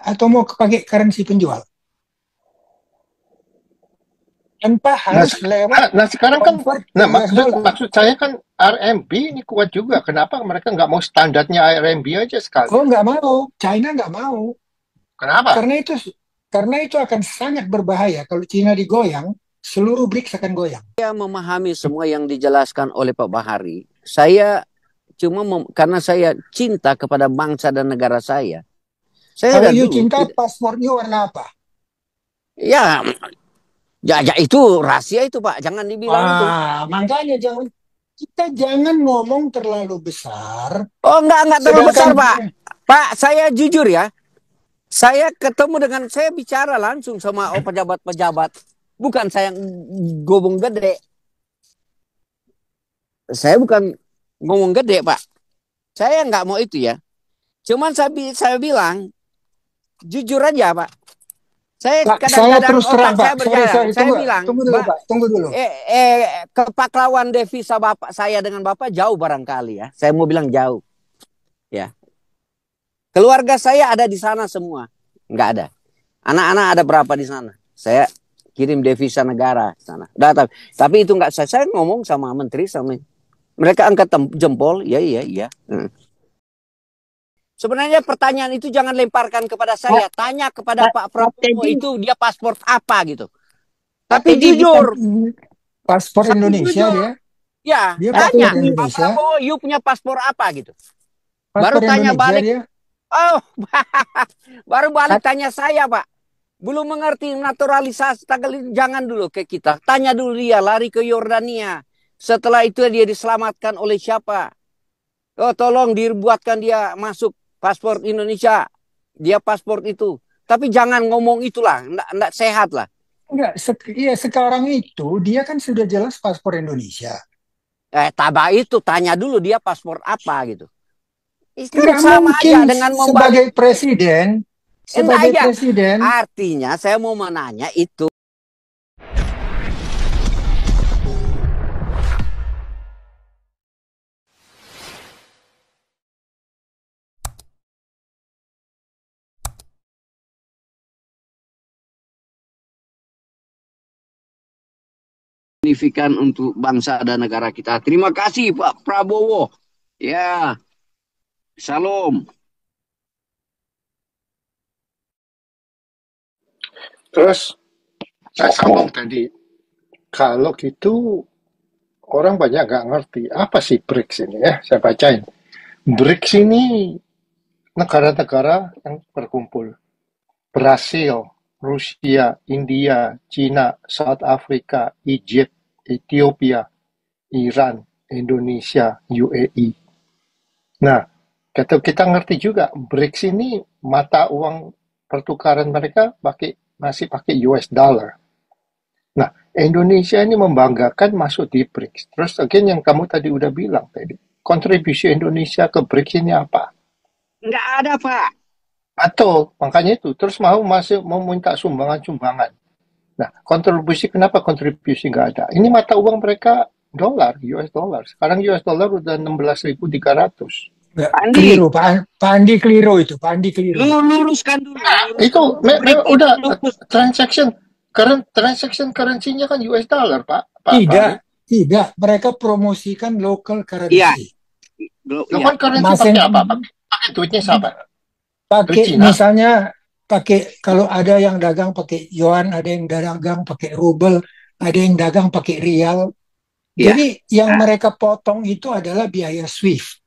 atau mau pakai currency penjual? Tanpa Nah, harus lewat nah sekarang kan, convert ke nah US maksud dollar. maksud saya kan RMB ini kuat juga. Kenapa mereka nggak mau standarnya RMB aja Kok sekalian? nggak mau? China nggak mau. Kenapa? Karena itu karena itu akan sangat berbahaya kalau China digoyang, seluruh BRICS akan goyang. Saya memahami semua yang dijelaskan oleh Pak Bahari. Saya cuma karena saya cinta kepada bangsa dan negara saya. Saya Kalau dari you dulu cinta, paspornya warna apa? ya, ya itu rahasia itu Pak, jangan dibilang itu. Wah, makanya kita jangan ngomong terlalu besar. Oh enggak terlalu besar Sedangkan Pak. Pak, saya jujur ya, saya ketemu dengan saya bicara langsung sama pejabat-pejabat. Bukan saya ngomong gede. Saya bukan ngomong gede Pak. Saya nggak mau itu ya. Cuman saya bilang jujur aja Pak. Saya Pak, saya kadang-kadang terus terang otak Pak. saya Sorry, berjalan. sorry, Saya tunggu, bilang, tunggu dulu Pak, tunggu dulu. kepaklawan devisa bapak saya dengan bapak jauh barangkali ya. Saya mau bilang jauh. Ya, keluarga saya ada di sana semua. Nggak ada. Anak-anak ada berapa di sana? Saya kirim devisa negara di sana. Tapi itu nggak saya ngomong sama menteri sama mereka angkat jempol. Ya iya iya. Sebenarnya pertanyaan itu jangan lemparkan kepada Pak, saya. Tanya kepada Pak, Pak Pak Prabowo Teddy, itu dia paspor apa gitu. Pak Tapi Teddy bukan jujur, paspor saya Indonesia jujur. dia. Ya, Dia Pak paspor tanya. Teddy, Pak Indonesia. Prabowo, you punya paspor apa gitu. Baru Paspor tanya Indonesia balik. dia. Oh, baru balik Pak, tanya saya, Pak. Belum mengerti naturalisasi. Jangan dulu ke kita. Tanya dulu dia, lari ke Yordania. Setelah itu dia diselamatkan oleh siapa? Oh, tolong dibuatkan dia masuk paspor Indonesia. Dia paspor itu. Tapi jangan ngomong itulah. Enggak sehat lah. Enggak, iya sekarang itu dia kan sudah jelas paspor Indonesia. Tabah itu tanya dulu dia paspor apa gitu. Itu Enggak sama mungkin aja dengan membalik. sebagai presiden, Enggak sebagai ya. presiden. Artinya saya mau menanya itu. Signifikan untuk bangsa dan negara kita. Terima kasih Pak Prabowo. Ya, salam. Terus saya sambung tadi, kalau gitu orang banyak nggak ngerti apa sih BRICS ini ya. Saya bacain. BRICS ini negara-negara yang berkumpul. Brasil, Rusia, India, China, South Africa, Egypt, Ethiopia, Iran, Indonesia, UAE. Nah, kita ngerti juga BRICS ini mata uang pertukaran mereka masih pakai US dollar. Nah, Indonesia ini membanggakan masuk di BRICS. Terus again yang kamu tadi udah bilang tadi, kontribusi Indonesia ke BRICS ini apa? Enggak ada Pak. Atau makanya itu terus masih mau minta sumbangan-sumbangan. Nah, kenapa kontribusi nggak ada? Ini mata uang mereka dolar, US dollar. Sekarang US dollar udah 16.300. Enggak, Andi, keliru, Pak Andi keliru itu, Pak Andi keliru. luruskan dulu. Itu udah Lurus. transaction currency-nya kan US dollar, Pak Tidak, Fahri. tidak. Mereka promosikan local Iya. currency. Local currency Masing- pakai apa? Pakai duitnya siapa? Pakai Cina. misalnya kalau ada yang dagang pakai yuan, ada yang dagang pakai rubel, ada yang dagang pakai rial. Iya. Jadi yang mereka potong itu adalah biaya SWIFT.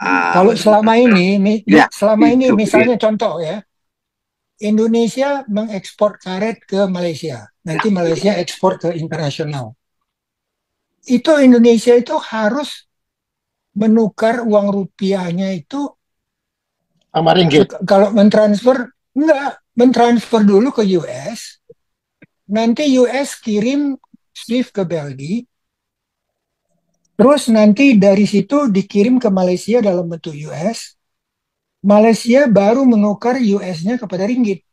Ah, Kalau selama ini, Ya, itu, misalnya contoh ya, Indonesia mengekspor karet ke Malaysia, nanti Malaysia ekspor ke internasional. Itu Indonesia itu harus menukar uang rupiahnya itu Sama ringgit. kalau mentransfer dulu ke US, nanti US kirim SWIFT ke Belgia, terus nanti dari situ dikirim ke Malaysia dalam bentuk US, Malaysia baru menukar US-nya kepada ringgit.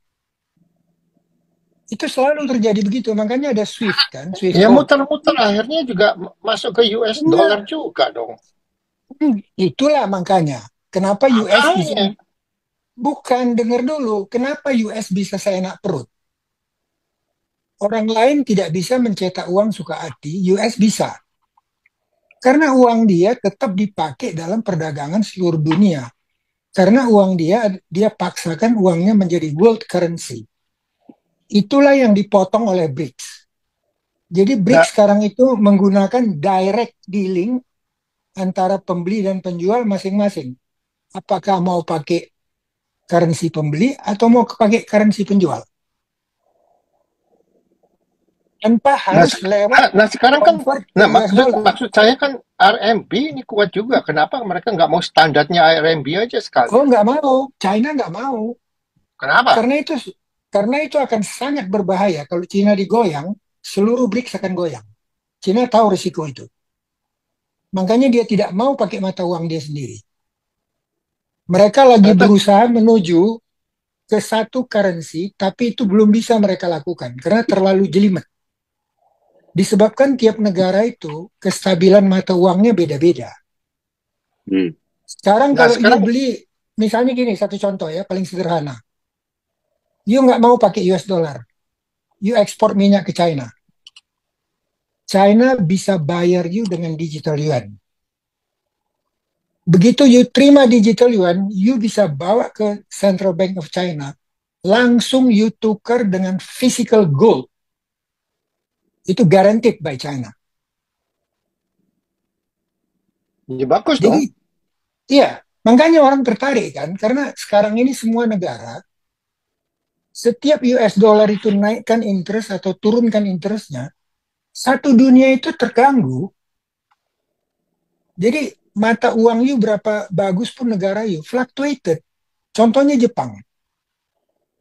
Itu selalu terjadi begitu, makanya ada SWIFT kan, SWIFT Ya code. muter-muter akhirnya juga masuk ke US dollar juga dong. Itulah makanya kenapa US bisa Makanya. Bukan, dengar dulu. Kenapa US bisa seenak perut? Orang lain tidak bisa mencetak uang suka hati, US bisa. Karena uang dia tetap dipakai dalam perdagangan seluruh dunia. Karena uang dia paksakan uangnya menjadi world currency. Itulah yang dipotong oleh BRICS. Jadi Nah, BRICS sekarang itu menggunakan direct dealing antara pembeli dan penjual masing-masing. Apakah mau pakai currency pembeli atau mau pakai currency penjual? Tanpa nah, harus lewat nah sekarang kan, convert ke nah US maksud dollar. maksud saya kan RMB ini kuat juga. Kenapa mereka nggak mau standarnya RMB aja Oh, sekalian? nggak mau. China nggak mau. Kenapa? Karena itu akan sangat berbahaya. Kalau China digoyang, seluruh BRICS akan goyang. China tahu risiko itu. Makanya dia tidak mau pakai mata uang dia sendiri. Mereka lagi Ternyata berusaha menuju ke satu currency, tapi itu belum bisa mereka lakukan karena terlalu jelimet. Disebabkan tiap negara itu kestabilan mata uangnya beda-beda. Hmm. Sekarang nah kalau you sekarang beli, misalnya gini, satu contoh ya, paling sederhana. You nggak mau pakai US dollar, you ekspor minyak ke China. China bisa bayar you dengan digital yuan. Begitu you terima digital yuan, you bisa bawa ke Central Bank of China. Langsung you tukar dengan physical gold. Itu guaranteed by China. ya bagus Jadi, dong. iya, makanya orang tertarik kan, karena sekarang ini semua negara, setiap US dollar itu naikkan interest atau turunkan interestnya, satu dunia itu terganggu. Jadi mata uang you berapa bagus pun negara you fluctuated. Contohnya Jepang.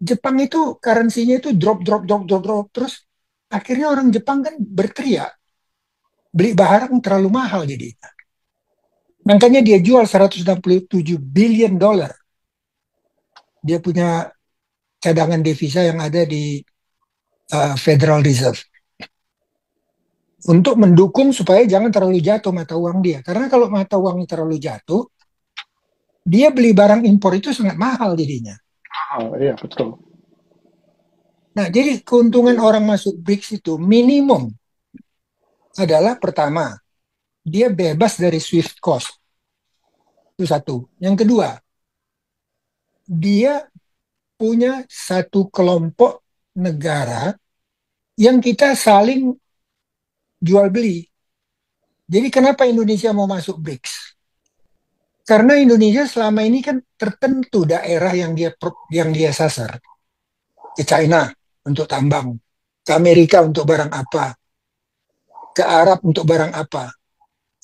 Jepang itu currency-nya itu drop drop drop drop drop terus akhirnya orang Jepang kan berteriak beli barang terlalu mahal jadi. Makanya dia jual 167 billion dollar. Dia punya cadangan devisa yang ada di Federal Reserve untuk mendukung supaya jangan terlalu jatuh mata uang dia. Karena kalau mata uangnya terlalu jatuh, dia beli barang impor itu sangat mahal jadinya. Oh, iya betul. Nah, jadi keuntungan orang masuk BRICS itu minimum adalah pertama, dia bebas dari Swift cost. Itu satu. Yang kedua, dia punya satu kelompok negara yang kita saling jual beli. Jadi kenapa Indonesia mau masuk BRICS? Karena Indonesia selama ini kan tertentu daerah yang dia sasar. Ke China untuk tambang, ke Amerika untuk barang apa, ke Arab untuk barang apa.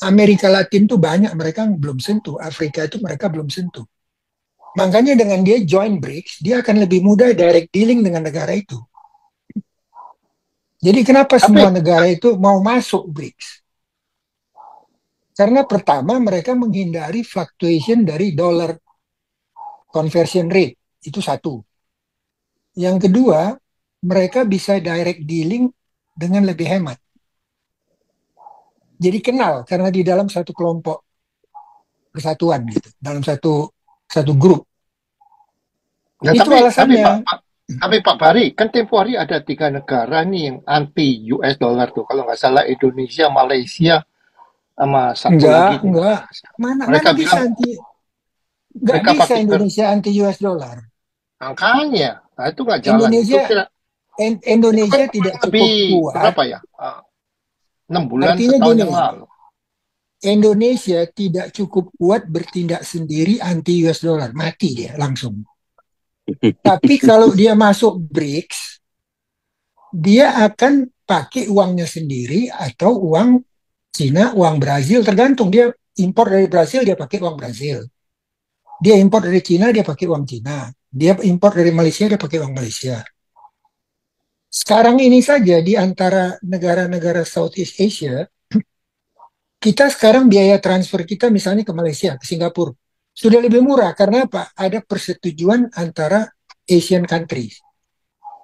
Amerika Latin tuh banyak mereka belum sentuh, Afrika itu mereka belum sentuh. Makanya dengan dia join BRICS, dia akan lebih mudah direct dealing dengan negara itu. Jadi kenapa semua Tapi negara itu mau masuk BRICS? Karena pertama mereka menghindari fluctuation dari dollar conversion rate, itu satu. Yang kedua, mereka bisa direct dealing dengan lebih hemat. Jadi kenal karena di dalam satu kelompok persatuan gitu, dalam satu satu grup. nah, Itu tapi alasannya. Pak Bari, kan tempo hari ada tiga negara nih yang anti US dollar tuh. Kalau nggak salah Indonesia, Malaysia, sama satu lagi di Enggak. mana. Mana Mereka mana bisa bilang anti Nggak mereka bisa pakai Indonesia anti US dollar. angkanya. Nah, itu nggak jalan. Itu Indonesia kira itu kan Indonesia tidak kemarin lebih cukup kuat. berapa ya? 6 bulan Artinya setahun gini, yang lalu. Indonesia tidak cukup kuat bertindak sendiri anti US dollar. Mati dia langsung. Tapi kalau dia masuk BRICS, dia akan pakai uangnya sendiri atau uang Cina, uang Brazil, tergantung dia impor dari Brazil dia pakai uang Brazil. Dia impor dari Cina dia pakai uang Cina. Dia impor dari Malaysia dia pakai uang Malaysia. Sekarang ini saja di antara negara-negara Southeast Asia, kita sekarang biaya transfer kita misalnya ke Malaysia, ke Singapura, sudah lebih murah. Karena apa? Ada persetujuan antara Asian countries,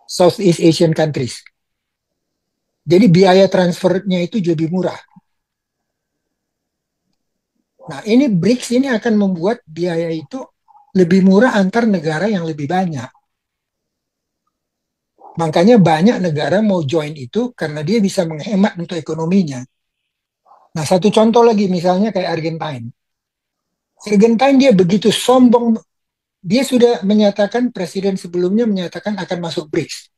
Southeast Asian countries. Jadi biaya transfernya itu lebih murah. Nah, ini BRICS ini akan membuat biaya itu lebih murah antar negara yang lebih banyak. Makanya banyak negara mau join itu karena dia bisa menghemat untuk ekonominya. Nah, satu contoh lagi misalnya kayak Argentina. Argentina dia begitu sombong, dia sudah menyatakan, presiden sebelumnya menyatakan akan masuk BRICS.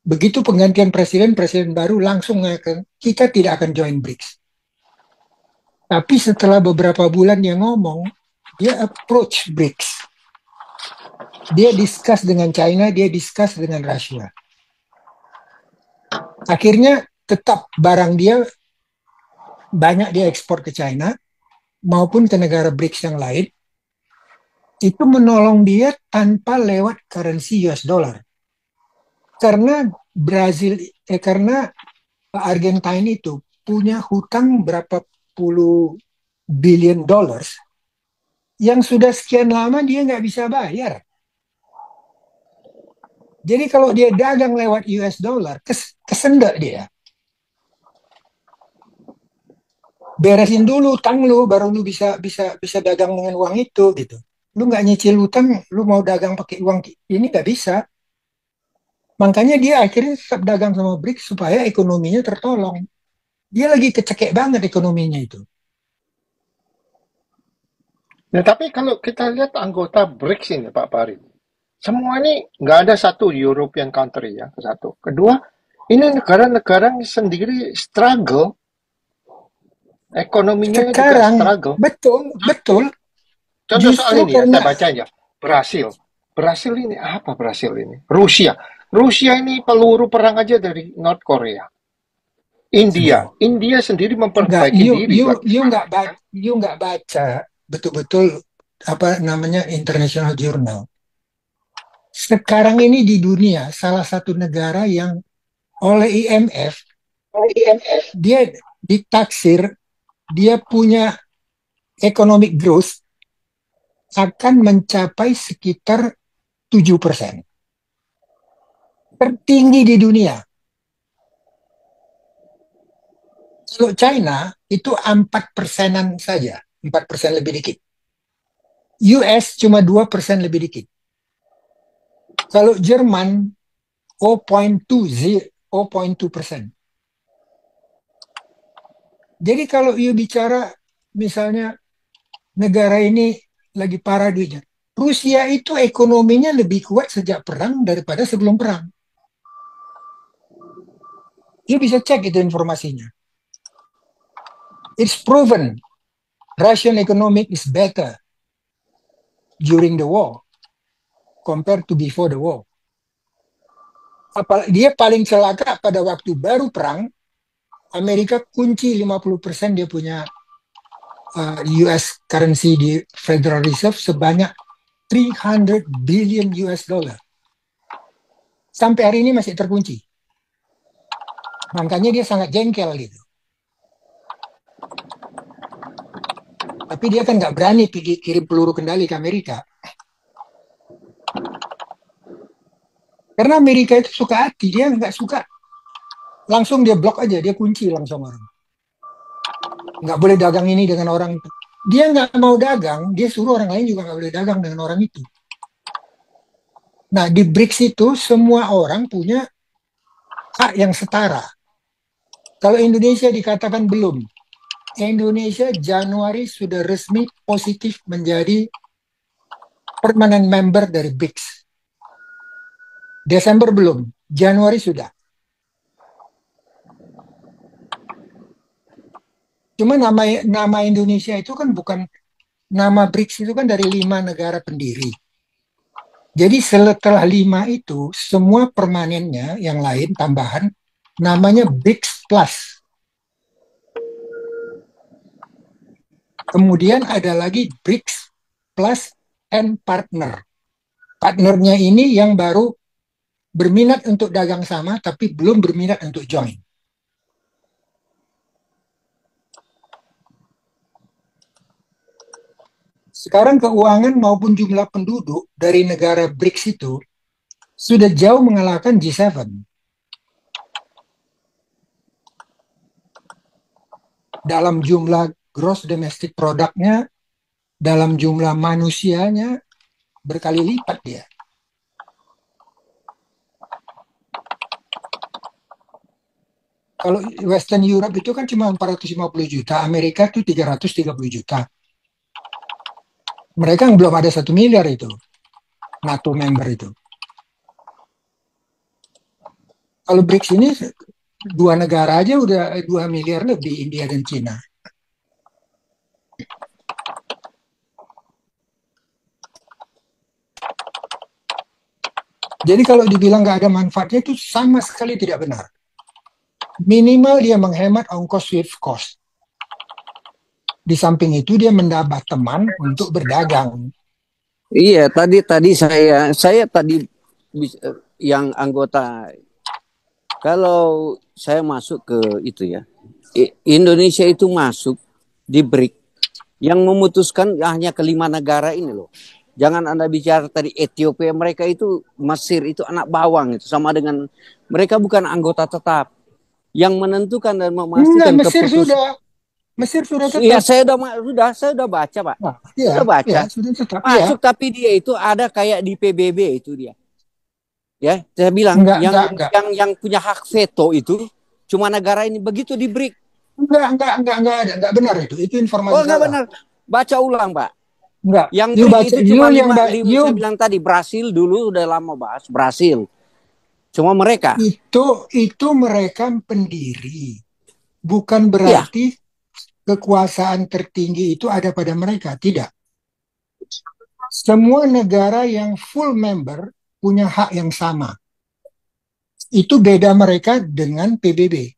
Begitu penggantian presiden baru langsung mengatakan kita tidak akan join BRICS. Tapi setelah beberapa bulan dia ngomong, dia approach BRICS. Dia discuss dengan China, dia discuss dengan Rusia. Akhirnya tetap barang dia banyak dia ekspor ke China maupun ke negara BRICS yang lain. Itu menolong dia tanpa lewat currency US dollar. Karena karena Argentina itu punya hutang berapa puluh billion dollars yang sudah sekian lama dia nggak bisa bayar. Jadi kalau dia dagang lewat US dollar, kesendak dia. Beresin dulu utang lu, baru lu bisa dagang dengan uang itu gitu. Lu nggak nyicil utang, lu mau dagang pakai uang ini nggak bisa. Makanya dia akhirnya tetap dagang sama BRICS supaya ekonominya tertolong. Dia lagi kecekek banget ekonominya itu. Nah, tapi kalau kita lihat anggota BRICS ini, Pak Pari, semua ini nggak ada satu European country ya, satu. Kedua, ini negara-negara yang sendiri struggle, ekonominya juga Sekarang, struggle. betul. Contoh soal Justru ini ya, karena saya baca ya. Brasil. Brasil ini apa Brasil ini? Rusia. Rusia ini peluru perang aja dari North Korea. India. enggak, India sendiri enggak, memperbaiki diri. you nggak baca betul-betul apa namanya international journal. Sekarang ini di dunia salah satu negara yang oleh IMF dia ditaksir dia punya economic growth akan mencapai sekitar 7%. Tertinggi di dunia. Kalau China itu 4%-an saja, 4% lebih dikit. US cuma 2% lebih dikit. Kalau Jerman 0,2%. Jadi kalau you bicara misalnya negara ini lagi parah duitnya, Rusia itu ekonominya lebih kuat sejak perang daripada sebelum perang. You bisa cek itu informasinya. It's proven Russian economic is better during the war compared to before the war. Dia paling celaka pada waktu baru perang, Amerika kunci 50% dia punya US currency di Federal Reserve sebanyak 300 billion US dollar. Sampai hari ini masih terkunci. Makanya dia sangat jengkel gitu. Tapi dia kan nggak berani pergi kirim peluru kendali ke Amerika. Karena Amerika itu suka hati, dia nggak suka. Langsung dia blok aja, dia kunci langsung orang. Nggak boleh dagang ini dengan orang itu. Dia nggak mau dagang, dia suruh orang lain juga nggak boleh dagang dengan orang itu. Nah, di BRICS itu semua orang punya hak yang setara. Kalau Indonesia dikatakan belum. Indonesia Januari sudah resmi positif menjadi permanent member dari BRICS. Desember belum, Januari sudah. Cuma nama Indonesia itu kan bukan, nama BRICS itu kan dari 5 negara pendiri. Jadi setelah 5 itu, semua permanennya yang lain tambahan, namanya BRICS Plus. Kemudian ada lagi BRICS Plus and Partner. Partnernya ini yang baru berminat untuk dagang sama, tapi belum berminat untuk join. Sekarang keuangan maupun jumlah penduduk dari negara BRICS itu sudah jauh mengalahkan G7. Dalam jumlah gross domestic product-nya, dalam jumlah manusianya, berkali lipat dia. Kalau Western Europe itu kan cuma 450 juta, Amerika itu 330 juta. Mereka belum ada 1 miliar itu, NATO member itu. Kalau BRICS ini 2 negara aja udah 2 miliar lebih, India dan Cina. Jadi kalau dibilang nggak ada manfaatnya itu sama sekali tidak benar. Minimal dia menghemat ongkos Swift cost. Di samping itu dia mendapat teman untuk berdagang. Iya, tadi saya tadi yang anggota, kalau saya masuk ke itu ya, Indonesia itu masuk di BRIC yang memutuskan hanya kelima negara ini loh. Jangan Anda bicara tadi Ethiopia, mereka itu Mesir itu anak bawang itu, sama dengan mereka bukan anggota tetap. Yang menentukan dan memastikan Mesir sudah Iya, tetap. saya udah baca, Pak. Nah, iya, Sudah baca. iya, sudah tetap. Masuk, tapi dia itu ada kayak di PBB itu dia. Ya, saya bilang Enggak. yang punya hak veto itu cuma negara ini, begitu di BRIC. Enggak ada, enggak benar itu. Itu informasi Oh, enggak salah. benar. Baca ulang, Pak. Enggak. Yang You BRIC baca, itu you cuma yang saya bilang tadi, Brasil dulu udah lama bahas, Brasil. Cuma mereka. itu mereka pendiri. Bukan Iya. berarti kekuasaan tertinggi itu ada pada mereka, tidak. Semua negara yang full member punya hak yang sama. Itu beda mereka dengan PBB.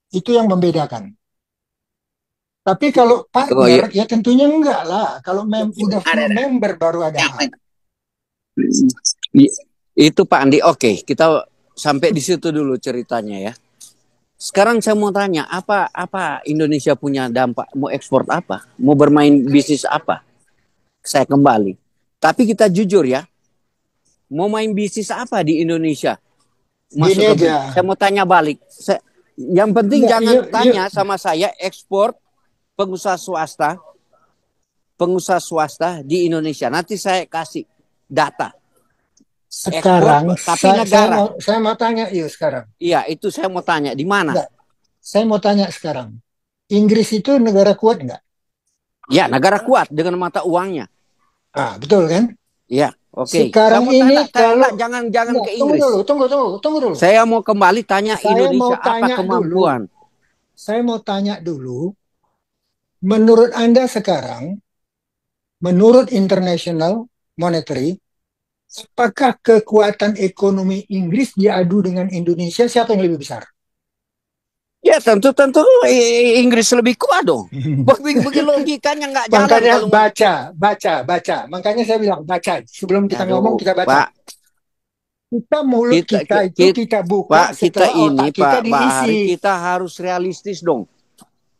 Itu yang membedakan. Tapi kalau partner, ya tentunya enggak lah. Kalau udah full member baru ada hak. Itu Pak Andi, oke, kita sampai di situ dulu ceritanya ya. Sekarang saya mau tanya, apa Indonesia punya dampak, mau ekspor apa, mau bermain bisnis apa? Saya kembali. Tapi kita jujur ya, mau main bisnis apa di Indonesia? Masuk ke aja. saya mau tanya balik. Yang penting jangan tanya sama saya ekspor pengusaha swasta di Indonesia. Nanti saya kasih data. Sekarang tapi negara. Saya mau tanya sekarang. Iya, itu saya mau tanya di mana? Saya mau tanya sekarang. Inggris itu negara kuat nggak? Ya, negara kuat dengan mata uangnya. Betul kan? Iya, oke. Sekarang ini kalau jangan ke Inggris. Tunggu dulu. Saya mau kembali tanya Indonesia apa kemampuan. Saya mau tanya dulu. Menurut Anda sekarang, menurut International Monetary, apakah kekuatan ekonomi Inggris diadu dengan Indonesia, siapa yang lebih besar? Ya tentu Inggris lebih kuat dong. Begitu logikanya nggak jalan. Makanya baca. Makanya saya bilang baca. Sebelum kita ngomong kita baca. Pak, kita mulut kita buka. Pak, kita ini Pak Bahari, kita harus realistis dong.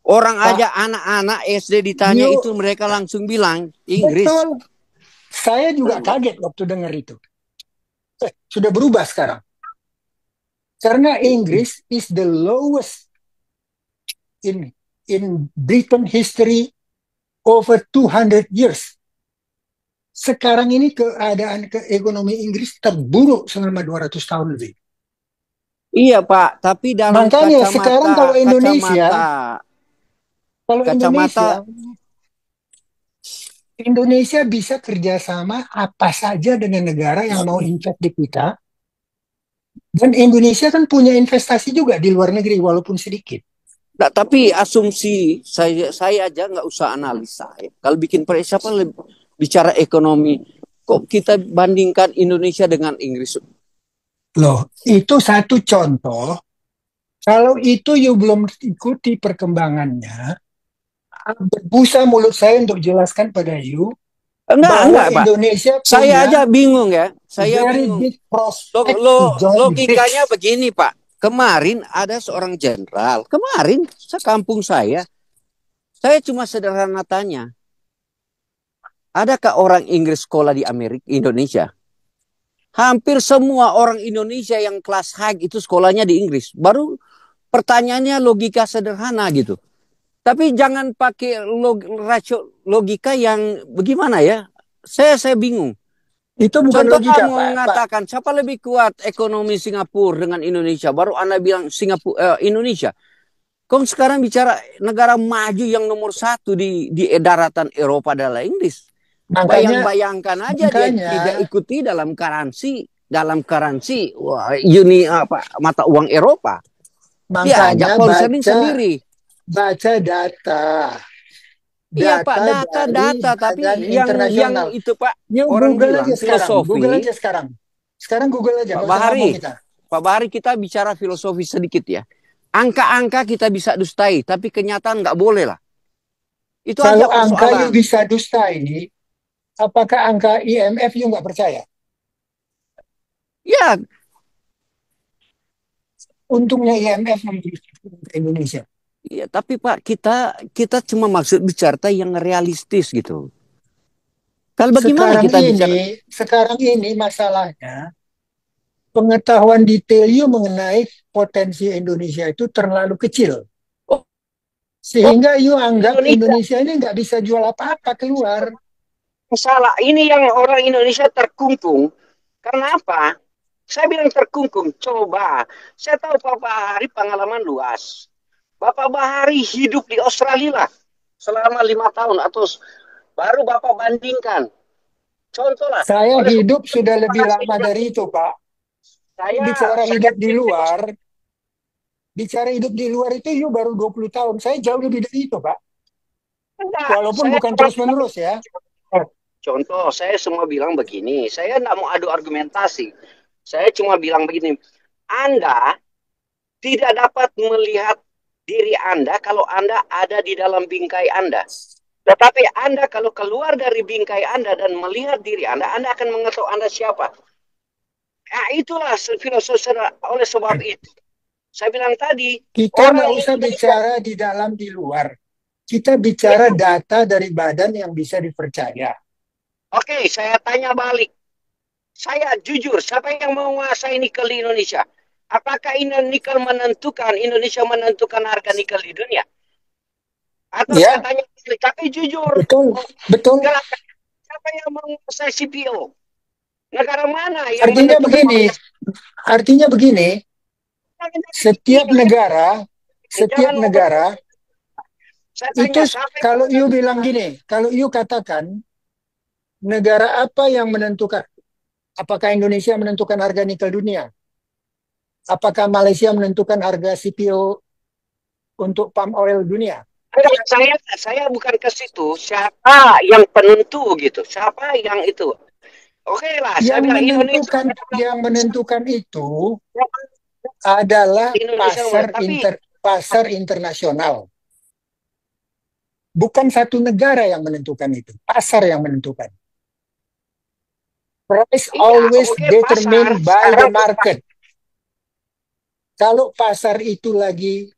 Orang aja anak-anak SD ditanya itu mereka langsung bilang Inggris. Betul. Saya juga kaget waktu dengar itu. Sudah berubah sekarang. Karena Inggris is the lowest in Britain history over 200 years. Sekarang ini keadaan ekonomi Inggris terburuk selama 200 tahun lebih. Iya Pak, tapi dalam makanya sekarang kalau Indonesia bisa kerjasama apa saja dengan negara yang mau invest di kita. Dan Indonesia kan punya investasi juga di luar negeri walaupun sedikit. Nah, tapi asumsi saya aja nggak usah analisa. Kalau bikin siapa bicara ekonomi, kok kita bandingkan Indonesia dengan Inggris? Loh, itu satu contoh. Kalau itu belum ikuti perkembangannya, berbusa mulut saya untuk jelaskan pada enggak, Pak. Indonesia saya aja bingung ya. Saya bingung. Logikanya begini, Pak. Kemarin ada seorang jenderal. Kemarin sekampung saya cuma sederhana tanya. Adakah orang Inggris sekolah di Indonesia? Hampir semua orang Indonesia yang kelas high itu sekolahnya di Inggris. Baru pertanyaannya logika sederhana gitu. Tapi jangan pakai logika yang bagaimana ya? Saya bingung. Itu bukan Contoh logika, kamu Pak. mengatakan siapa lebih kuat ekonomi Singapura dengan Indonesia, baru Anda bilang Singapura, Indonesia. Kau sekarang bicara negara maju yang nomor satu di daratan Eropa adalah Inggris. Makanya, Bayangkan aja dia makanya, tidak ikuti dalam karansi mata uang Eropa. Dia makanya ajak pound sendiri. baca data. Iya Pak, Dari data, tapi Badan yang Internasional. itu Pak, Yuk orang Google bilang aja sekarang. Google filosofi. aja sekarang. Sekarang Google aja, Pak nggak usah ngomong kita. Bahari kita bicara filosofi sedikit ya. Angka-angka kita bisa dustai, tapi kenyataan nggak boleh lah. Itu aja Kalau angka you persoalan. bisa dustai, apakah angka IMF you nggak percaya? Ya, Untungnya IMF memberi Indonesia. ya, tapi Pak, kita cuma maksud bicara yang realistis gitu. Kalau bagaimana kita bicara? Sekarang ini masalahnya pengetahuan detail you mengenai potensi Indonesia itu terlalu kecil. Oh, Sehingga you anggap Indonesia ini nggak bisa jual apa-apa keluar. salah. Ini yang orang Indonesia terkungkung. Karena apa? Saya bilang terkungkung. Coba, saya tahu Pak Bahari pengalaman luas. Bapak Bahari hidup di Australia lah selama 5 tahun atau baru Bapak bandingkan. Contoh lah. Saya hidup sudah lebih lama dari itu, Pak. Bicara hidup di luar itu you baru 20 tahun. Saya jauh lebih dari itu, Pak. Enggak, Walaupun bukan terus-menerus ya. Contoh, saya semua bilang begini. Saya enggak mau adu argumentasi. Saya cuma bilang begini. Anda tidak dapat melihat diri Anda kalau Anda ada di dalam bingkai Anda. Tetapi Anda kalau keluar dari bingkai Anda dan melihat diri Anda akan mengetahui Anda siapa. Nah, itulah filosofi. Oleh sebab itu, saya bilang tadi, kita nggak usah bicara di dalam di luar. Kita bicara data dari badan yang bisa dipercaya. Oke, saya tanya balik. Saya jujur, siapa yang menguasai nikel di Indonesia? Apakah Indonesia menentukan harga nikel di dunia? Atau ya, saya tanya balik, tapi jujur. Betul. Siapa yang menguasai CPO? Negara mana yang Artinya begini, setiap negara itu kalau you bilang gini, kalau you katakan negara apa yang menentukan, apakah Indonesia menentukan harga nikel dunia? Apakah Malaysia menentukan harga CPO untuk palm oil dunia? Saya bukan ke situ. Siapa yang penentu gitu? Siapa yang itu? Oke lah. Yang menentukan itu adalah pasar internasional. Bukan satu negara yang menentukan itu, pasar yang menentukan. Price always determined by the market. Kalau pasar itu lagi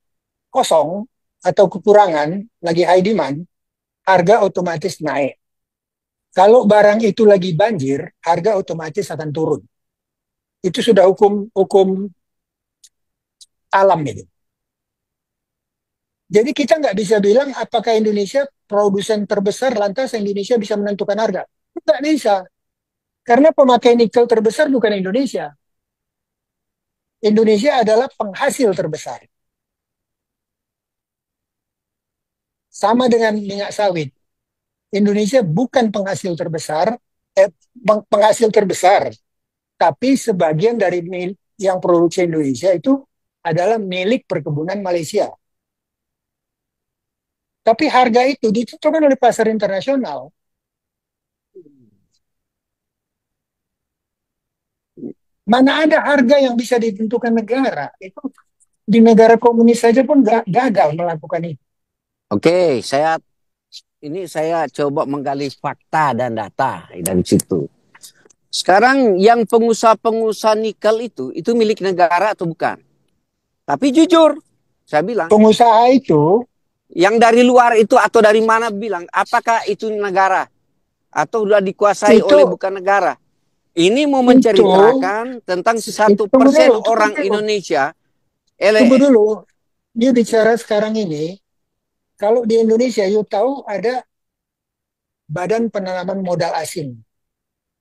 kosong atau kekurangan, lagi high demand, harga otomatis naik. Kalau barang itu lagi banjir, harga otomatis akan turun. Itu sudah hukum alam itu. Jadi kita nggak bisa bilang apakah Indonesia produsen terbesar lantas Indonesia bisa menentukan harga. Nggak bisa. Karena pemakai nikel terbesar bukan Indonesia. Indonesia adalah penghasil terbesar. Sama dengan minyak sawit. Indonesia bukan penghasil terbesar, tapi sebagian dari yang produksi Indonesia itu adalah milik perkebunan Malaysia. Tapi harga itu ditentukan oleh pasar internasional. Mana ada harga yang bisa ditentukan negara? Itu di negara komunis saja pun gagal melakukan itu. Oke, saya coba menggali fakta dan data dari situ. Sekarang yang pengusaha nikel itu milik negara atau bukan? Tapi jujur, saya bilang. Pengusaha itu yang dari luar itu atau dari mana bilang, apakah itu negara atau sudah dikuasai oleh bukan negara? Ini mau menceritakan tentang 1% orang Indonesia. Tunggu dulu. Dia bicara sekarang ini Kalau di Indonesia, you tahu ada Badan Penanaman Modal Asing.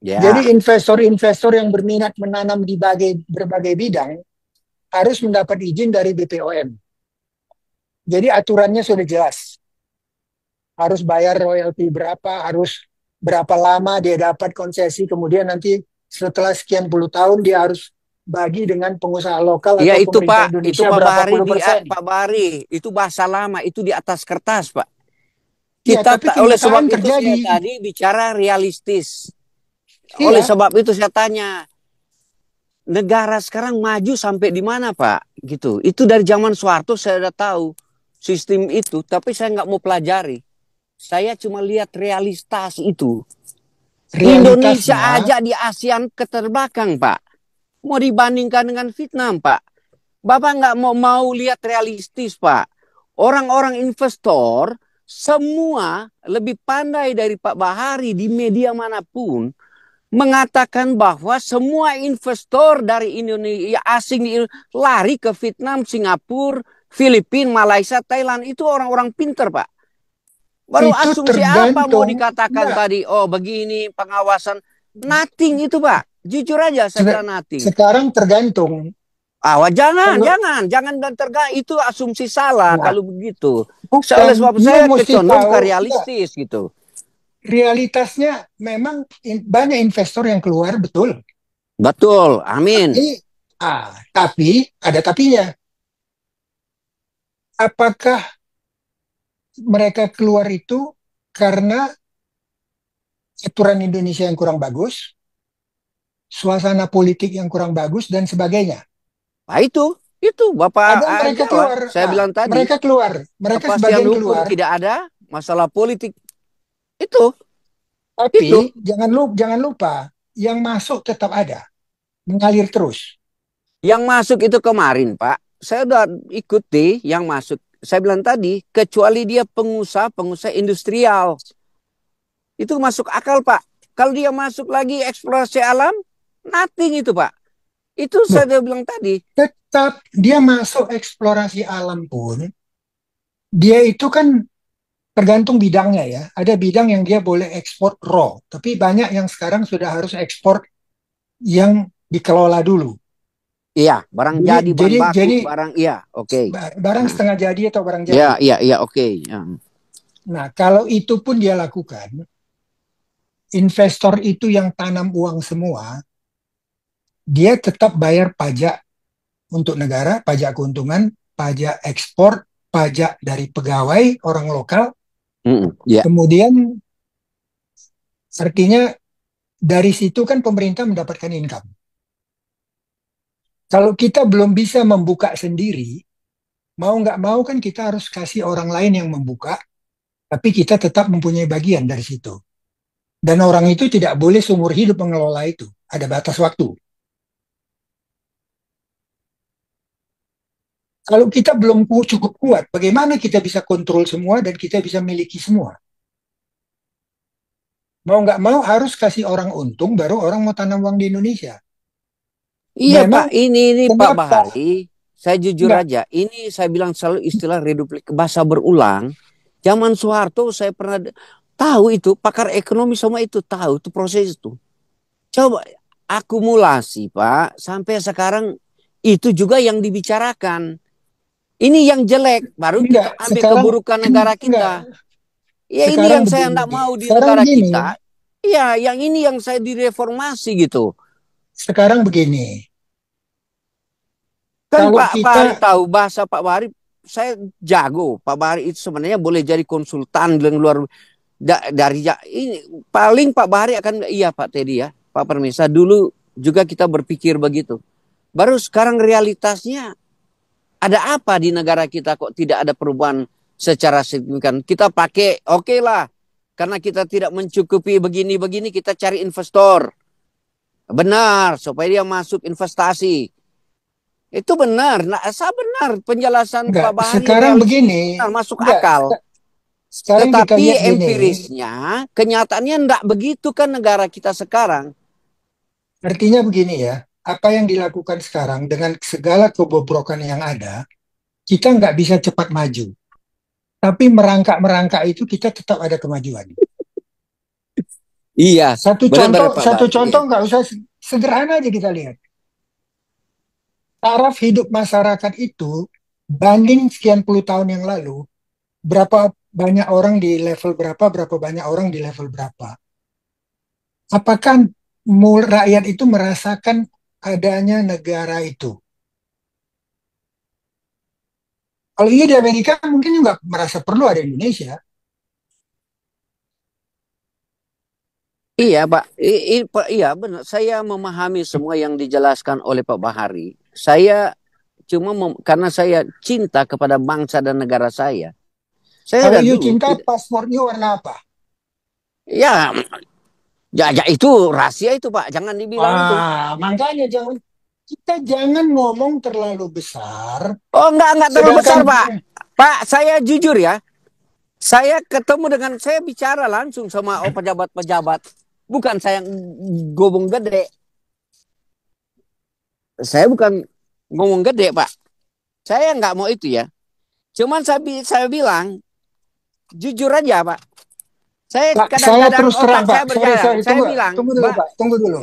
Ya, Jadi investor-investor yang berminat menanam di berbagai bidang harus mendapat izin dari BPOM. Jadi aturannya sudah jelas. Harus bayar royalti berapa, harus berapa lama dia dapat konsesi, kemudian nanti setelah sekian puluh tahun dia harus bagi dengan pengusaha lokal ya atau itu pemerintah Pak, itu Indonesia Pak berapa Bahari puluh persen. Pak Bahari, itu bahasa lama, itu di atas kertas Pak. Iya, Kita tapi oleh sebab kenyataan itu terjadi. saya tadi bicara realistis. Oleh Iya, sebab itu saya tanya, negara sekarang maju sampai di mana Pak? Gitu. Itu dari zaman Soeharto saya udah tahu sistem itu, tapi saya nggak mau pelajari. Saya cuma lihat realitas itu. Indonesia realitasnya aja di ASEAN keterbelakang Pak. Mau dibandingkan dengan Vietnam Pak. Bapak nggak mau lihat realistis Pak. Orang-orang investor semua lebih pandai dari Pak Bahari di media manapun mengatakan bahwa semua investor dari Indonesia asing lari ke Vietnam, Singapura, Filipina, Malaysia, Thailand itu orang-orang pinter Pak. Baru itu asumsi apa mau tergantung, dikatakan enggak, tadi? Oh begini pengawasan, nothing itu Pak. Jujur aja saya bilang nothing. sekarang tergantung. Jangan, Kalau dan itu asumsi salah enggak, kalau begitu. Oleh bukan, sebab you saya mesti kecondong ke tahu, enggak, realistis gitu. realitasnya memang banyak investor yang keluar, betul. Betul, amin. Tapi ada tapinya. Apakah mereka keluar itu karena aturan Indonesia yang kurang bagus, suasana politik yang kurang bagus, dan sebagainya? Nah itu Bapak Ada mereka aja lah. keluar, Saya bilang tadi, mereka kepastian sebagian hukum keluar. tidak ada, masalah politik itu, itu. Tapi jangan lupa, yang masuk tetap ada, mengalir terus. Yang masuk itu kemarin Pak, saya udah ikuti yang masuk. Saya bilang tadi, kecuali dia pengusaha industrial. Itu masuk akal Pak. Kalau dia masuk lagi eksplorasi alam, nothing itu Pak. Itu Loh, saya bilang tadi. tetap dia masuk eksplorasi alam pun, dia itu kan tergantung bidangnya ya. Ada bidang yang dia boleh ekspor raw, tapi banyak yang sekarang sudah harus ekspor yang dikelola dulu. Iya, barang Jadi jadi, bahan jadi baku, jadi barang iya, oke. barang setengah jadi atau barang Iya, jadi. iya, iya, oke. Ya. Nah, kalau itu pun dia lakukan, investor itu yang tanam uang semua, dia tetap bayar pajak untuk negara, pajak keuntungan, pajak ekspor, pajak dari pegawai orang lokal. Ya. Kemudian artinya dari situ kan pemerintah mendapatkan income. Kalau kita belum bisa membuka sendiri, mau nggak mau kan kita harus kasih orang lain yang membuka, tapi kita tetap mempunyai bagian dari situ. Dan orang itu tidak boleh seumur hidup mengelola itu. Ada batas waktu. Kalau kita belum cukup kuat, bagaimana kita bisa kontrol semua dan kita bisa miliki semua? Mau nggak mau harus kasih orang untung, baru orang mau tanam uang di Indonesia. Iya Pak, Memang ini Pak kenapa? Bahari, saya jujur Enggak, aja, ini saya bilang selalu istilah republik bahasa berulang. Zaman Soeharto saya pernah tahu itu, pakar ekonomi semua itu tahu itu proses itu. Coba akumulasi Pak, sampai sekarang itu juga yang dibicarakan. Ini yang jelek, baru kita enggak. ambil keburukan negara Enggak. kita. Ya ini Sekarang yang saya begini. enggak mau di Sekarang negara begini. kita. Ya, yang ini yang saya direformasi gitu. Sekarang begini. Kan Kalau Pak kita Bahari tahu bahasa Pak Bahari, saya jago. Pak Bahari itu sebenarnya boleh jadi konsultan yang luar dari ini paling Pak Bahari akan iya Pak Teddy ya, Pak Permisa dulu juga kita berpikir begitu. Baru sekarang realitasnya ada apa di negara kita kok tidak ada perubahan secara signifikan. Kita pakai oke lah karena kita tidak mencukupi begini-begini kita cari investor. Benar supaya dia masuk investasi. Itu benar. Nah, saya benar penjelasan enggak. Pak Bahari Sekarang realistis begini. benar masuk Enggak. akal. Sekarang kita Tetapi lihat gini. empirisnya, kenyataannya enggak begitu kan negara kita sekarang. Artinya begini ya. Apa yang dilakukan sekarang dengan segala kebobrokan yang ada, kita nggak bisa cepat maju. Tapi merangkak-merangkak itu kita tetap ada kemajuan. Iya, Satu benar-benar contoh, Pak satu Bari. contoh Iya. nggak usah sederhana aja kita lihat. Taraf hidup masyarakat itu banding sekian puluh tahun yang lalu, berapa banyak orang di level berapa banyak orang di level berapa. Apakah rakyat itu merasakan adanya negara itu? Kalau iya di Amerika mungkin juga merasa perlu ada Indonesia. Iya, Pak. Iya, benar. Saya memahami semua yang dijelaskan oleh Pak Bahari. Saya cuma karena saya cinta kepada bangsa dan negara saya. Saya Kalau dari you dulu cinta, tidak. paspornya warna apa? Ya, ya, ya itu rahasia itu, Pak. Jangan dibilang itu. Makanya kita jangan ngomong terlalu besar. Oh, enggak terlalu Sedangkan besar, Pak. Pak, saya jujur ya. Saya ketemu dengan saya bicara langsung sama pejabat-pejabat. Bukan saya ngomong gede. Saya bukan ngomong gede, Pak. Saya nggak mau itu ya. Cuman saya bilang jujur aja, Pak. Saya Pak, saya kadang-kadang terus terang otak Pak. saya berjalan. Sorry, Saya tunggu, bilang, tunggu dulu Pak, tunggu dulu.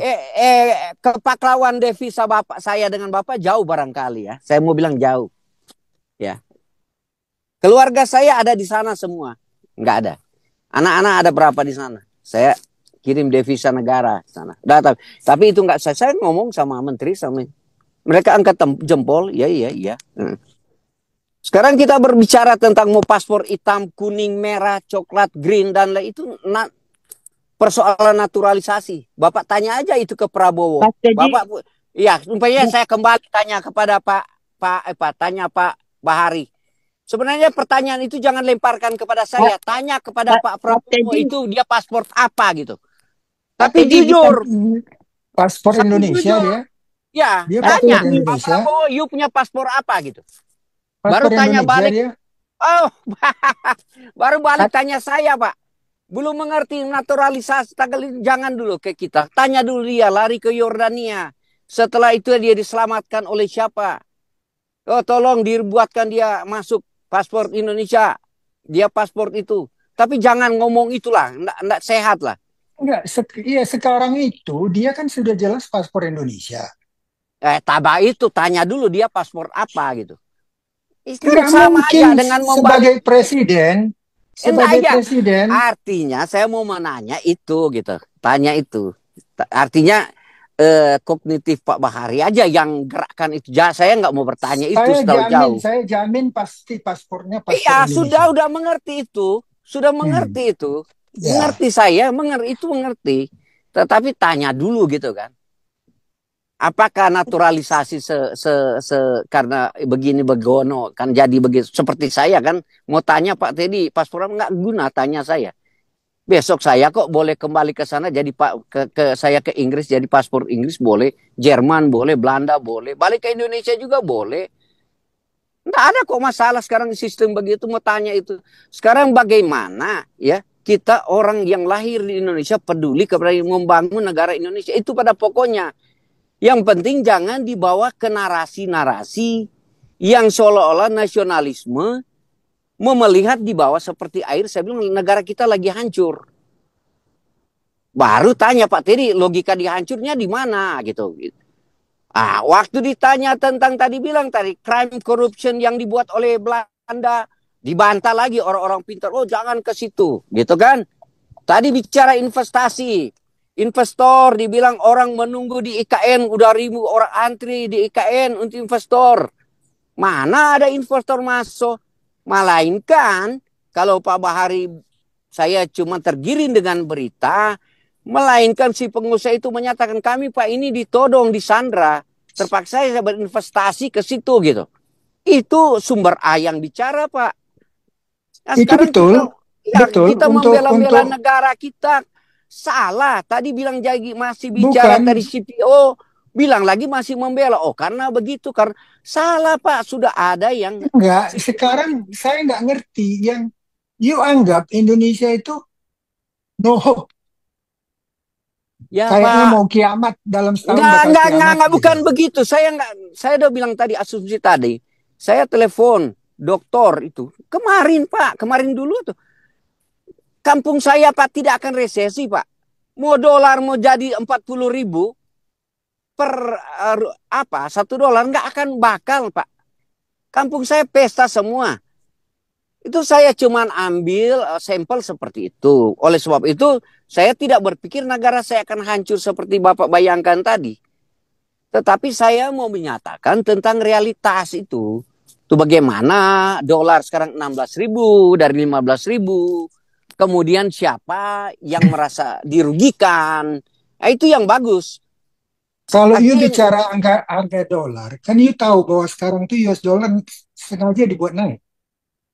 kepaklawan devisa bapak saya dengan bapak jauh barangkali ya. Saya mau bilang jauh, ya. Keluarga saya ada di sana semua, nggak ada. Anak-anak ada berapa di sana? Saya kirim devisa negara sana. Tapi itu nggak saya ngomong sama menteri sama mereka angkat jempol, ya iya iya. Sekarang kita berbicara tentang mau paspor hitam, kuning, merah, coklat, green dan lain itu persoalan naturalisasi. Bapak tanya aja itu ke Prabowo. Bapak, ya, umpamanya saya kembali tanya kepada tanya Pak Bahari. Sebenarnya pertanyaan itu jangan lemparkan kepada saya, tanya kepada Pak Prabowo itu dia paspor apa gitu. Tapi jujur, paspor Indonesia jujur, dia. Ya, Paspor tanya Pak Indonesia. Prabowo, you punya paspor apa gitu. Paspor Baru tanya Indonesia balik. dia. Oh, baru balik tanya saya, Pak. Belum mengerti naturalisasi, jangan dulu ke kita. Tanya dulu dia, lari ke Yordania. Setelah itu dia diselamatkan oleh siapa? Oh, tolong dibuatkan dia masuk paspor Indonesia. Dia paspor itu. Tapi jangan ngomong itulah, enggak sehat lah. Enggak, iya sekarang itu dia kan sudah jelas paspor Indonesia. Tabah itu tanya dulu dia paspor apa gitu. Itu Enggak sama mungkin aja dengan sebagai membalik. presiden. Enggak Sebagai aja. presiden. Artinya saya mau menanya itu gitu. Tanya itu. Artinya kognitif Pak Bahari aja yang gerakkan itu. Saya nggak mau bertanya itu jauh-jauh. Saya jamin pasti paspornya paspor Iya, Indonesia. sudah mengerti itu. Sudah mengerti itu. Ya. Mengerti saya, mengerti. Tetapi tanya dulu gitu kan. Apakah naturalisasi karena begini begono kan jadi begitu seperti saya kan mau tanya Pak Teddy paspor nggak guna tanya saya besok saya kok boleh kembali ke sana jadi saya ke Inggris jadi paspor Inggris boleh Jerman boleh Belanda boleh balik ke Indonesia juga boleh nggak ada kok masalah sekarang sistem begitu mau tanya itu sekarang bagaimana ya kita orang yang lahir di Indonesia peduli kepada membangun negara Indonesia itu pada pokoknya. Yang penting jangan dibawa ke narasi-narasi yang seolah-olah nasionalisme melihat di bawah seperti air. Saya bilang negara kita lagi hancur. Baru tanya Pak Teddy logika dihancurnya di mana gitu. Waktu ditanya tentang tadi crime corruption yang dibuat oleh Belanda dibantah lagi orang-orang pintar. Oh jangan ke situ gitu kan. Tadi bicara investasi. Investor dibilang orang menunggu di IKN udah ribu orang antri di IKN untuk investor. Mana ada investor masuk? Melainkan kalau Pak Bahari saya cuma tergiring dengan berita, melainkan si pengusaha itu menyatakan kami Pak ini ditodong disandra, terpaksa saya berinvestasi ke situ gitu. Itu sumber A yang bicara Pak. Nah, itu betul. Kita membela-bela negara kita. Salah. Tadi bilang masih bicara tadi CPO. Bilang lagi masih membela. Oh karena begitu. Karena salah Pak. Sudah ada yang. Enggak. Sekarang saya nggak ngerti. Yang you anggap Indonesia itu no hope. Ya kayaknya Pak. Mau kiamat dalam setahun. Enggak. Bukan begitu. Saya udah bilang tadi asumsi tadi. Saya telepon doktor itu. Kemarin Pak, kemarin dulu tuh. Kampung saya Pak tidak akan resesi Pak. Mau dolar mau jadi 40.000 per $1 nggak akan bakal Pak. Kampung saya pesta semua. Itu saya cuman ambil sampel seperti itu. Oleh sebab itu saya tidak berpikir negara saya akan hancur seperti Bapak bayangkan tadi. Tetapi saya mau menyatakan tentang realitas itu. Itu bagaimana dolar sekarang 16.000 dari 15.000. Kemudian siapa yang merasa dirugikan. Nah, itu yang bagus. Kalau you bicara angka dolar, kan you tahu bahwa sekarang tuh US dollar sengaja dibuat naik.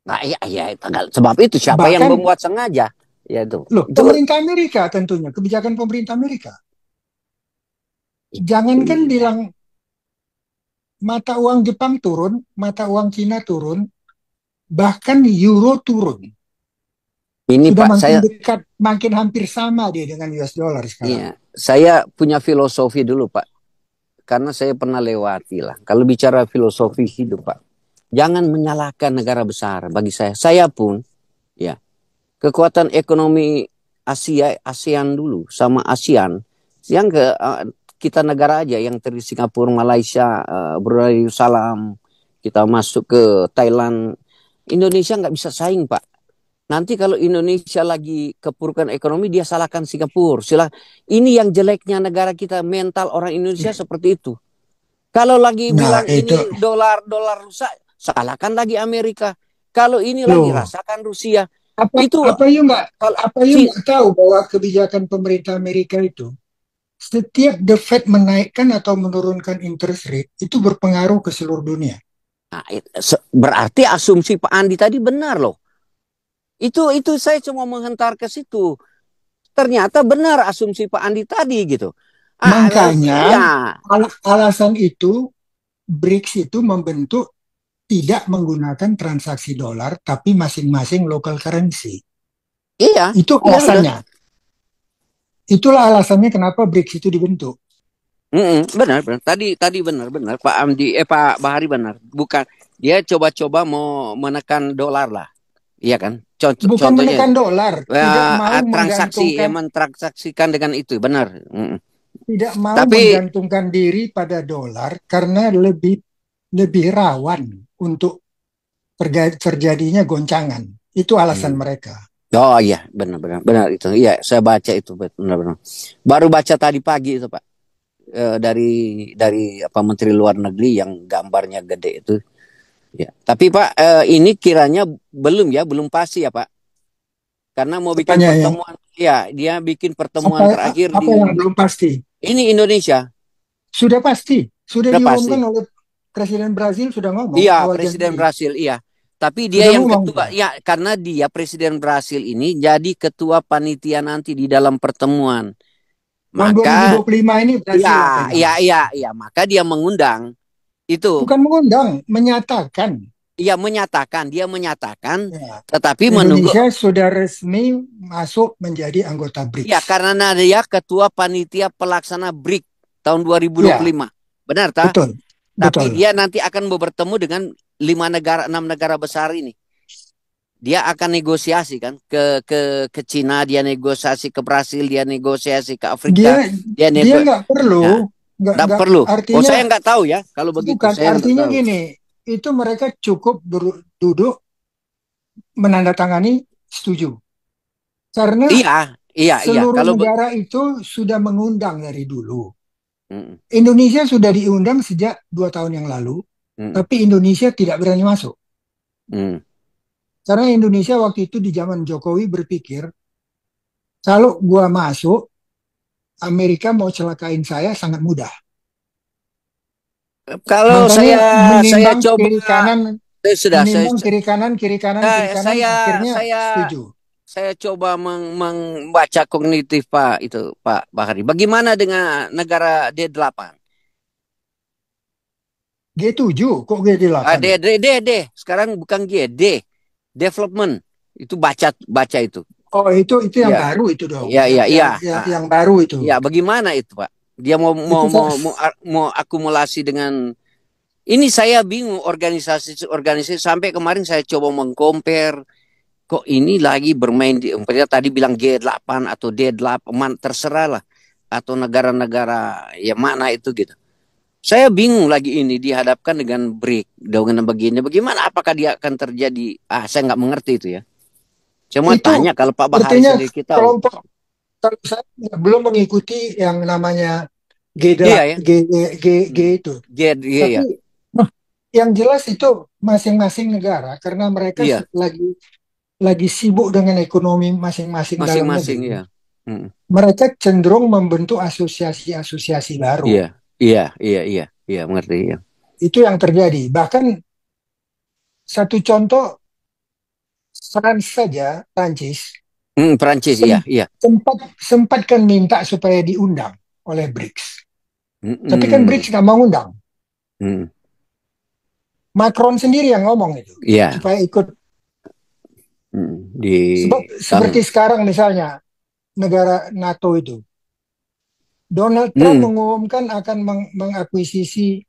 Nah, iya, sebab itu siapa yang Bahkan, membuat sengaja? Ya itu. loh, pemerintah Amerika tentunya, kebijakan pemerintah Amerika. Jangankan bilang mata uang Jepang turun, mata uang Cina turun, bahkan euro turun. Ini Sudah Pak, makin saya dekat, makin hampir sama dia dengan US dollar sekarang. iya, saya punya filosofi dulu Pak. Karena saya pernah lewati lah. Kalau bicara filosofi hidup Pak, jangan menyalahkan negara besar bagi saya. Saya pun, ya, kekuatan ekonomi ASEAN dulu sama ASEAN, yang kita negara aja yang terdiri Singapura, Malaysia, Brunei Darussalam, kita masuk ke Thailand, Indonesia nggak bisa saing Pak. Nanti kalau Indonesia lagi kepurukan ekonomi, dia salahkan Singapura. Ini yang jeleknya negara kita, mental orang Indonesia seperti itu. Kalau lagi bilang ini dolar rusak, salahkan lagi Amerika. Kalau ini lagi rasakan Rusia. Apa you nggak tahu bahwa kebijakan pemerintah Amerika itu setiap the Fed menaikkan atau menurunkan interest rate itu berpengaruh ke seluruh dunia. Nah, berarti asumsi Pak Andi tadi benar loh. Itu saya cuma menghentar ke situ. Ternyata benar asumsi Pak Andi tadi gitu. Makanya alasan itu BRICS itu membentuk tidak menggunakan transaksi dolar tapi masing-masing local currency. Iya. Itu alasannya. Itulah alasannya kenapa BRICS itu dibentuk. Benar. Tadi benar Pak Bahari benar. Bukan dia coba-coba mau menekan dolar lah. Iya kan? Bukan contohnya, menekan dolar, tidak mau mentransaksikan dengan itu, benar. Tidak mau menggantungkan diri pada dolar karena lebih rawan untuk terjadinya goncangan. Itu alasan mereka. Oh iya, benar itu. Iya, saya baca itu benar. Baru baca tadi pagi itu Pak. Dari Menteri Luar Negeri yang gambarnya gede itu. Ya, tapi Pak ini kiranya belum pasti ya Pak. Karena mau bikin pertemuan, ya dia bikin pertemuan terakhir apa yang belum pasti? Ini Indonesia. Sudah pasti, sudah diumumkan oleh Presiden Brasil sudah ngomong. Iya, Presiden Brasil, iya. Tapi dia yang ketua, ya karena dia Presiden Brasil ini jadi ketua panitia nanti di dalam pertemuan. Maka 2025 ini Brasil. Iya, maka dia mengundang. Itu bukan mengundang, menyatakan. Iya, dia menyatakan ya. Tetapi Indonesia sudah resmi masuk menjadi anggota BRICS. Iya, karena dia ketua panitia pelaksana BRICS tahun 2025. Ya. Benar tak? Betul. Tapi dia nanti akan bertemu dengan 6 negara besar ini. Dia akan negosiasi kan ke Cina, dia negosiasi ke Brasil, dia negosiasi ke Afrika. Dia nggak perlu. Ya. Nggak perlu. Artinya, saya nggak tahu ya kalau begitu. Bukan, artinya gini, itu mereka cukup duduk menandatangani setuju. Karena seluruh negara itu sudah mengundang dari dulu. Indonesia sudah diundang sejak 2 tahun yang lalu, tapi Indonesia tidak berani masuk. Karena Indonesia waktu itu di zaman Jokowi berpikir, kalau gua masuk, Amerika mau celakain saya sangat mudah. Kalau saya coba kiri kanan, kiri kanan, akhirnya setuju. Saya coba membaca kognitif Pak Bahari. Bagaimana dengan negara D8? G7 kok G8? D. Sekarang bukan G, D. Development. Itu baca itu. Oh, itu yang baru itu dong. Iya. Yang baru itu. Ya, bagaimana itu, Pak? Dia mau akumulasi dengan Ini saya bingung organisasi sampai kemarin saya coba mengcompare kok ini lagi bermain di umpamanya tadi bilang G8 atau D8 terserah lah atau negara-negara ya mana itu gitu. Saya bingung lagi ini dihadapkan dengan BRIC dengan begini bagaimana apakah dia akan terjadi saya nggak mengerti itu ya. Cuma Itu tanya kalau Pak Bahari artinya sendiri kita tahu. kelompok, kalau saya belum mengikuti yang namanya Iya ya. G itu. Iya Tapi ya. yang jelas itu masing-masing negara karena mereka Iya, lagi sibuk dengan ekonomi masing-masing dalam masing-masing negeri. ya. Hmm. Mereka cenderung membentuk asosiasi-asosiasi baru. Iya, iya, iya, iya, iya, mengerti ya. Itu yang terjadi. Bahkan satu contoh, France saja, Prancis, Perancis iya, sem- iya. sempat kan minta supaya diundang oleh BRICS. Tapi kan Hmm. BRICS nggak mau undang. Hmm. Macron sendiri yang ngomong itu Iya. supaya ikut. Di Sebab kan. seperti sekarang misalnya negara NATO itu, Donald Trump Hmm. mengumumkan akan mengakuisisi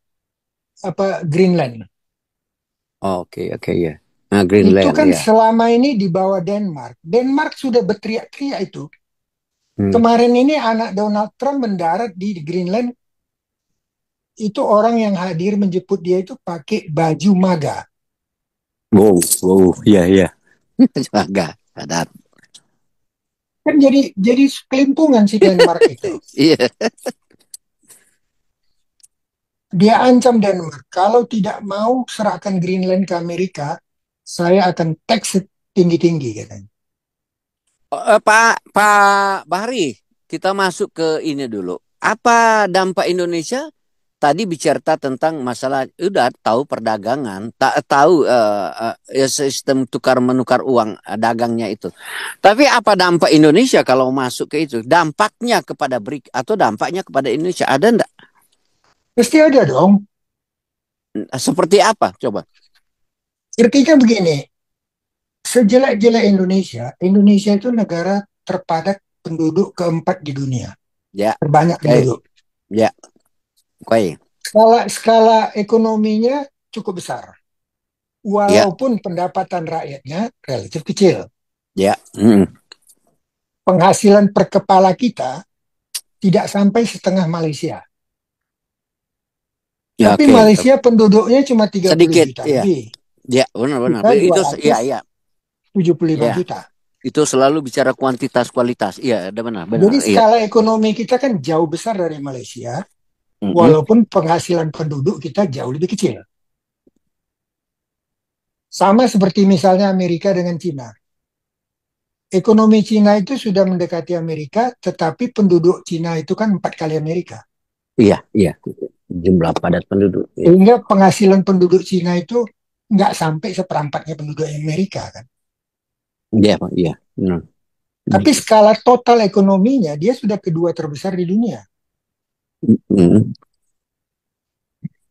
apa Greenland. Oke, oke ya. Nah, Itu Greenland kan ya. selama ini di bawah Denmark. Denmark sudah berteriak-teriak itu. Hmm. Kemarin ini anak Donald Trump mendarat di Greenland, itu orang yang hadir menjemput dia itu pakai baju MAGA. Wow, wow, iya, iya. Agak, ada. Kan jadi kelimpungan si Denmark itu. Iya. Dia ancam Denmark, kalau tidak mau serahkan Greenland ke Amerika, saya akan tax tinggi-tinggi katanya. Pak Bahri, kita masuk ke ini dulu. Apa dampak Indonesia? Tadi bicara tentang masalah, udah tahu perdagangan, tak tahu ya sistem tukar menukar uang dagangnya itu. Tapi apa dampak Indonesia kalau masuk ke itu? Dampaknya kepada BRIC atau dampaknya kepada Indonesia ada enggak? Pasti ada dong. Seperti apa? Coba. Artinya begini, sejelek-jelek Indonesia, Indonesia itu negara terpadat penduduk keempat di dunia, Ya, terbanyak oke. penduduk. Ya, oke. Skala ekonominya cukup besar, Ya, walaupun pendapatan rakyatnya relatif kecil. ya. Hmm. Penghasilan per kepala kita tidak sampai setengah Malaysia. Ya, Tapi oke. Malaysia penduduknya cuma 30 Sedikit, juta ya. lebih. Ya, benar-benar. Kita dua Itu, ya, ratus ya, tujuh puluh lima ya. juta. Itu selalu bicara kuantitas kualitas. Iya, ada benar, benar. Jadi Iya. skala ekonomi kita kan jauh besar dari Malaysia, Mm-mm. walaupun penghasilan penduduk kita jauh lebih kecil. Sama seperti misalnya Amerika dengan Cina. Ekonomi Cina itu sudah mendekati Amerika, tetapi penduduk Cina itu kan 4 kali Amerika. Iya, iya. Jumlah padat penduduk. Iya, Sehingga penghasilan penduduk Cina itu nggak sampai seperempatnya penduduk Amerika kan. iya, Pak. Iya. Benar. Tapi skala total ekonominya dia sudah kedua terbesar di dunia. Mm.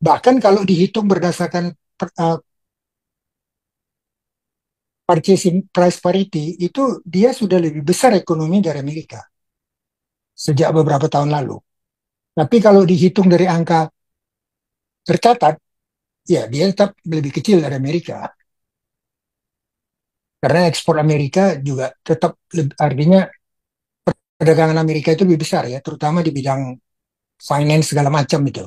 Bahkan kalau dihitung berdasarkan purchasing price parity itu dia sudah lebih besar ekonomi dari Amerika sejak beberapa tahun lalu. Tapi kalau dihitung dari angka tercatat, ya dia tetap lebih kecil dari Amerika. Karena ekspor Amerika juga tetap artinya perdagangan Amerika itu lebih besar ya, terutama di bidang finance segala macam itu.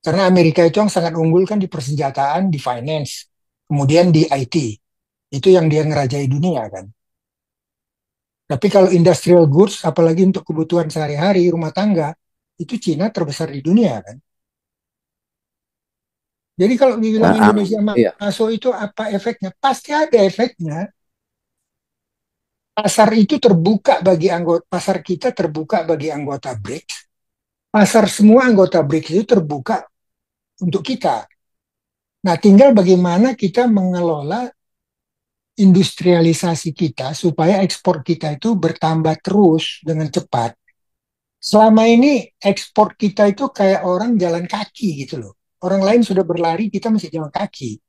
Karena Amerika itu yang sangat unggul kan di persenjataan, di finance, kemudian di IT. Itu yang dia ngerajai dunia kan. Tapi kalau industrial goods, apalagi untuk kebutuhan sehari-hari, rumah tangga, itu Cina terbesar di dunia kan. Jadi kalau dibilang Indonesia Iya. masuk itu apa efeknya? Pasti ada efeknya. Pasar itu terbuka bagi anggota, pasar kita terbuka bagi anggota BRICS. Pasar semua anggota BRICS itu terbuka untuk kita. Nah, tinggal bagaimana kita mengelola industrialisasi kita supaya ekspor kita itu bertambah terus dengan cepat. Selama ini ekspor kita itu kayak orang jalan kaki gitu loh. Orang lain sudah berlari, kita masih jalan kaki.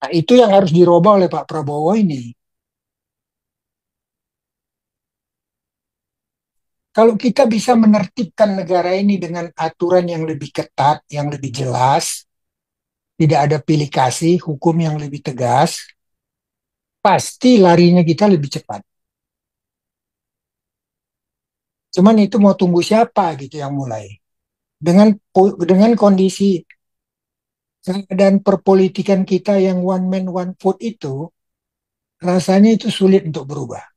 Nah, itu yang harus dirubah oleh Pak Prabowo ini. Kalau kita bisa menertibkan negara ini dengan aturan yang lebih ketat, yang lebih jelas, tidak ada pilih kasih, hukum yang lebih tegas, pasti larinya kita lebih cepat. Cuman itu mau tunggu siapa gitu yang mulai. Dengan kondisi dan perpolitikan kita yang one man one vote itu, rasanya itu sulit untuk berubah.